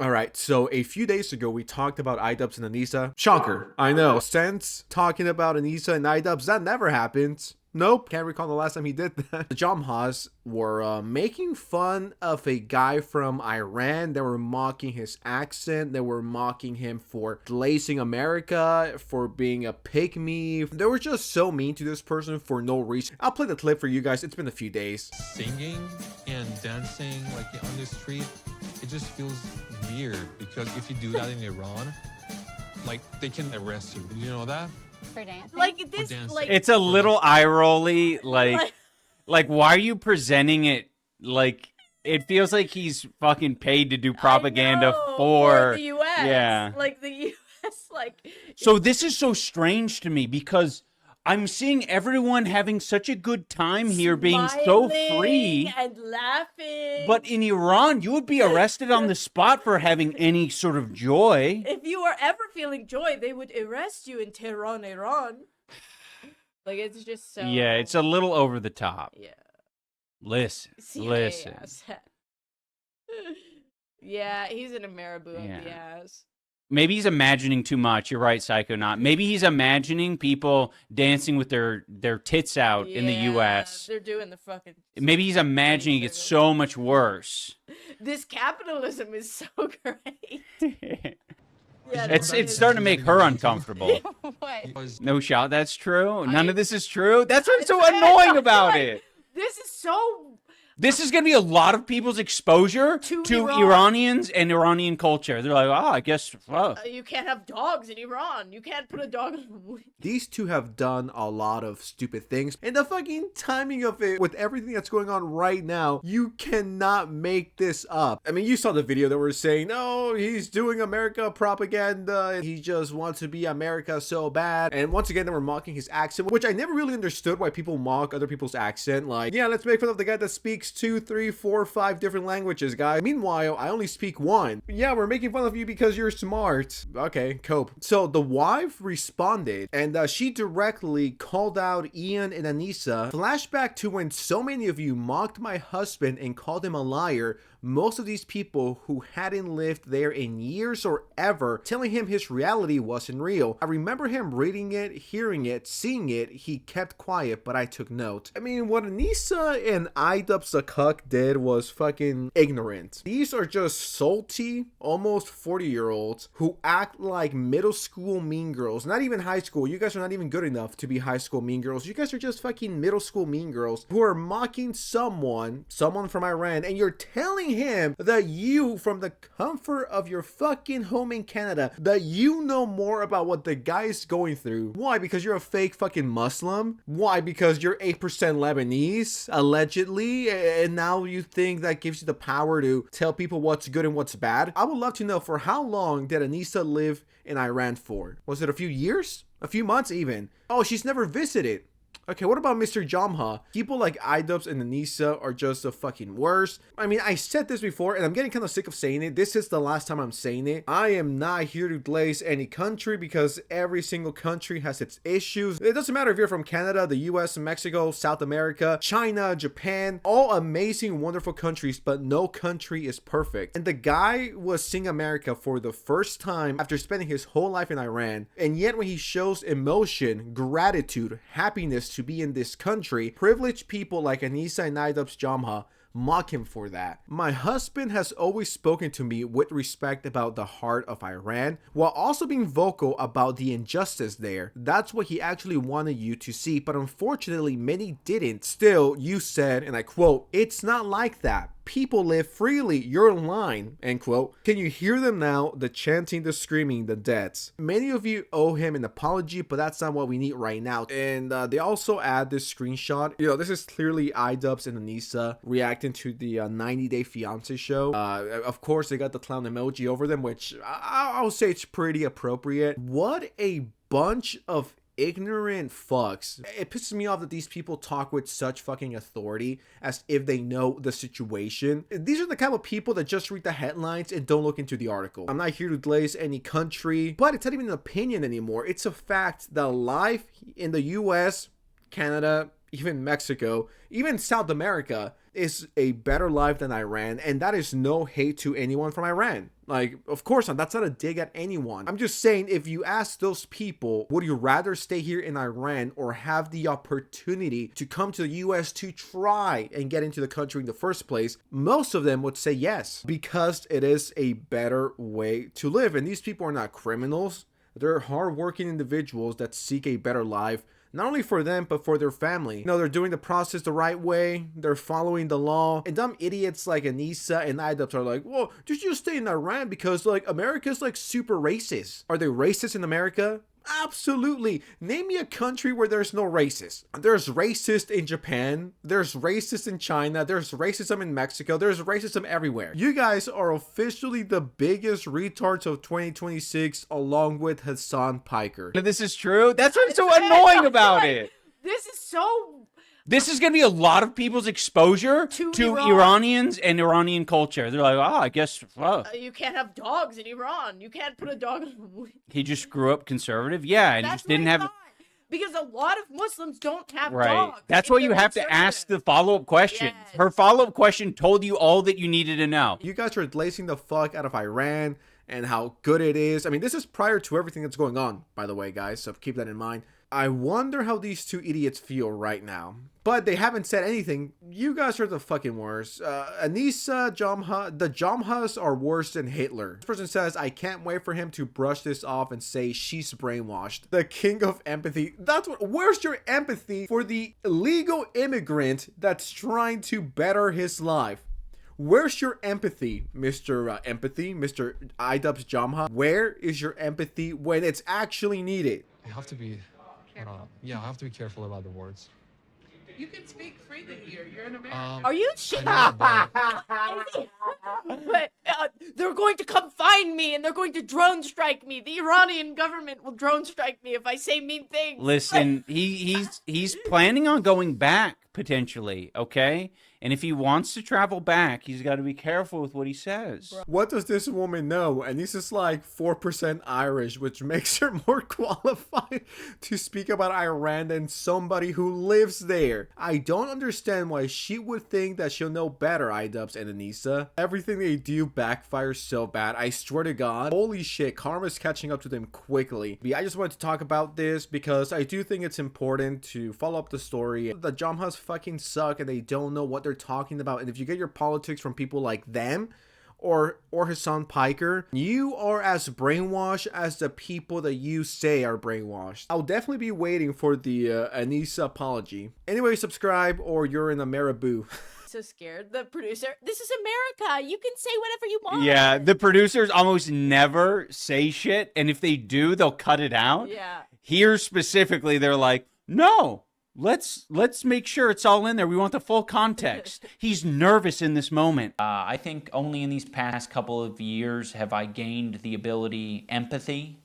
All right, so a few days ago, we talked about Idubbbz and Anisa. Shocker, I know. Since talking about Anisa and Idubbbz, that never happened. Nope, can't recall the last time he did that. The Jomhas were making fun of a guy from Iran. They were mocking his accent. They were mocking him for glazing America, for being a pygmy. They were just so mean to this person for no reason. I'll play the clip for you guys. It's been a few days. Singing and dancing like on the street, it just feels weird because if you do that in Iran, like they can arrest you. Did you know that? For dancing? Like this, like it's a little eye rolly, like why are you presenting it like it feels like he's fucking paid to do propaganda for the U.S. Yeah, like the U.S. Like. So this is so strange to me because I'm seeing everyone having such a good time here, being so free and laughing. But in Iran, you would be arrested on the spot for having any sort of joy. If you were ever feeling joy, they would arrest you in Tehran, Iran. Like, it's just so... Yeah, it's a little over the top. Yeah. Listen. Yeah, he's in a marabou up the ass. Maybe he's imagining too much. You're right, Psychonaut. Maybe he's imagining people dancing with their tits out in the U.S. They're doing the fucking... Maybe he's imagining it's so much worse. This capitalism is so great. It's starting to make her uncomfortable. What? No shot. That's true. None of this is true. That's what's so annoying about it. This is so... This is going to be a lot of people's exposure to Iranians and Iranian culture. They're like, oh, I guess, well. You can't have dogs in Iran. You can't put a dog on... These two have done a lot of stupid things. And the fucking timing of it, with everything that's going on right now, you cannot make this up. I mean, you saw the video that were saying, oh, he's doing America propaganda. He just wants to be America so bad. And once again, they were mocking his accent, which I never really understood why people mock other people's accent. Like, yeah, let's make fun of the guy that speaks 2, 3, 4, 5 different languages, guy. Meanwhile, I only speak one. Yeah, we're making fun of you because you're smart. Okay, cope. So the wife responded, and she directly called out Ian and Anisa. Flashback to when so many of you mocked my husband and called him a liar. Most of these people who hadn't lived there in years or ever, telling him his reality wasn't real. I remember him reading it, hearing it, seeing it. He kept quiet, but I took note. I mean, what Anisa and Idubbbz the cuck did was fucking ignorant. These are just salty, almost 40-year-olds who act like middle school mean girls. Not even high school. You guys are not even good enough to be high school mean girls. You guys are just fucking middle school mean girls who are mocking someone from Iran, and you're telling him that you, from the comfort of your fucking home in Canada, that you know more about what the guy is going through. Why? Because you're a fake fucking Muslim? Why? Because you're 8% Lebanese, allegedly, and now you think that gives you the power to tell people what's good and what's bad? I would love to know, for how long did Anisa live in Iran for? Was it a few years? A few months even? Oh, she's never visited. Okay, what about Mr. Jomha? People like Idubbbz and Anisa are just the fucking worst. I mean, I said this before, and I'm getting kind of sick of saying it. This is the last time I'm saying it. I am not here to glaze any country because every single country has its issues. It doesn't matter if you're from Canada, the US, Mexico, South America, China, Japan. All amazing, wonderful countries, but no country is perfect. And the guy was seeing America for the first time after spending his whole life in Iran. And yet when he shows emotion, gratitude, happiness to be in this country, privileged people like Anisa and Idubbbz Jomha mock him for that. My husband has always spoken to me with respect about the heart of Iran, while also being vocal about the injustice there. That's what he actually wanted you to see, but unfortunately many didn't. Still, you said, and I quote, "It's not like that. People live freely. You're lying," end quote. Can you hear them now? The chanting, the screaming, the deaths. Many of you owe him an apology, but that's not what we need right now. And they also add this screenshot. You know, this is clearly Idubbbz and Anisa reacting to the 90 Day Fiancé show. Of course, they got the clown emoji over them, which I'll say it's pretty appropriate. What a bunch of ignorant fucks. It pisses me off that these people talk with such fucking authority as if they know the situation. These are the kind of people that just read the headlines and don't look into the article. I'm not here to glaze any country, but it's not even an opinion anymore. It's a fact that life in the US, Canada, even Mexico, even South America is a better life than Iran, and that is no hate to anyone from Iran. Like, of course not. That's not a dig at anyone. I'm just saying, if you ask those people, would you rather stay here in Iran or have the opportunity to come to the US to try and get into the country in the first place? Most of them would say yes, because it is a better way to live. And these people are not criminals. They're hardworking individuals that seek a better life, not only for them, but for their family. You know, they're doing the process the right way. They're following the law. And dumb idiots like Anisa and Idubbbz are like, well, you should just stay in Iran because, like, America's, like, super racist. Are they racist in America? Absolutely. Name me a country where there's no racist. There's racist in Japan. There's racist in China. There's racism in Mexico. There's racism everywhere. You guys are officially the biggest retards of 2026 along with Hassan Piker. This is true. That's what's so annoying about it. This is so... This is going to be a lot of people's exposure to Iranians and Iranian culture. They're like, oh, I guess, you can't have dogs in Iran. You can't put a dog on He just grew up conservative? Yeah, and he just didn't have... Because a lot of Muslims don't have right. dogs. That's why you have to ask the follow-up question. Yes. Her follow-up question told you all that you needed to know. You guys are lacing the fuck out of Iran and how good it is. I mean, this is prior to everything that's going on, by the way, guys, so keep that in mind. I wonder how these two idiots feel right now. But they haven't said anything. You guys are the fucking worst. Anisa Jomha, the Jomhas are worse than Hitler. This person says, I can't wait for him to brush this off and say she's brainwashed. The king of empathy. That's what, where's your empathy for the illegal immigrant that's trying to better his life? Where's your empathy, Mr. Empathy, Mr. Idubbbz Jomha? Where is your empathy when it's actually needed? I have to be... yeah, I have to be careful about the words. You can speak freely here. You're in America. Are you shitting? I know, But they're going to come find me and they're going to drone strike me. The Iranian government will drone strike me if I say mean things. Listen, he's planning on going back potentially, okay? And if he wants to travel back, he's got to be careful with what he says. What does this woman know? And this is like 4% Irish, which makes her more qualified to speak about Iran than somebody who lives there. I don't understand why she would think that she'll know better, Idubbbz and Anisa. Everything they do backfires so bad. I swear to God. Holy shit, karma's catching up to them quickly. But I just wanted to talk about this because I do think it's important to follow up the story. The Jomhas fucking suck and they don't know what they're talking about. And if you get your politics from people like them or Hassan Piker, you are as brainwashed as the people that you say are brainwashed. I'll definitely be waiting for the Anisa apology. Anyway, subscribe or you're in a marabou. So scared. The producer, this is America. You can say whatever you want. Yeah, the producers almost never say shit. And if they do, they'll cut it out. Yeah. Here specifically, they're like, no. Let's make sure it's all in there. We want the full context. He's nervous in this moment. I think only in these past couple of years have I gained the ability, empathy,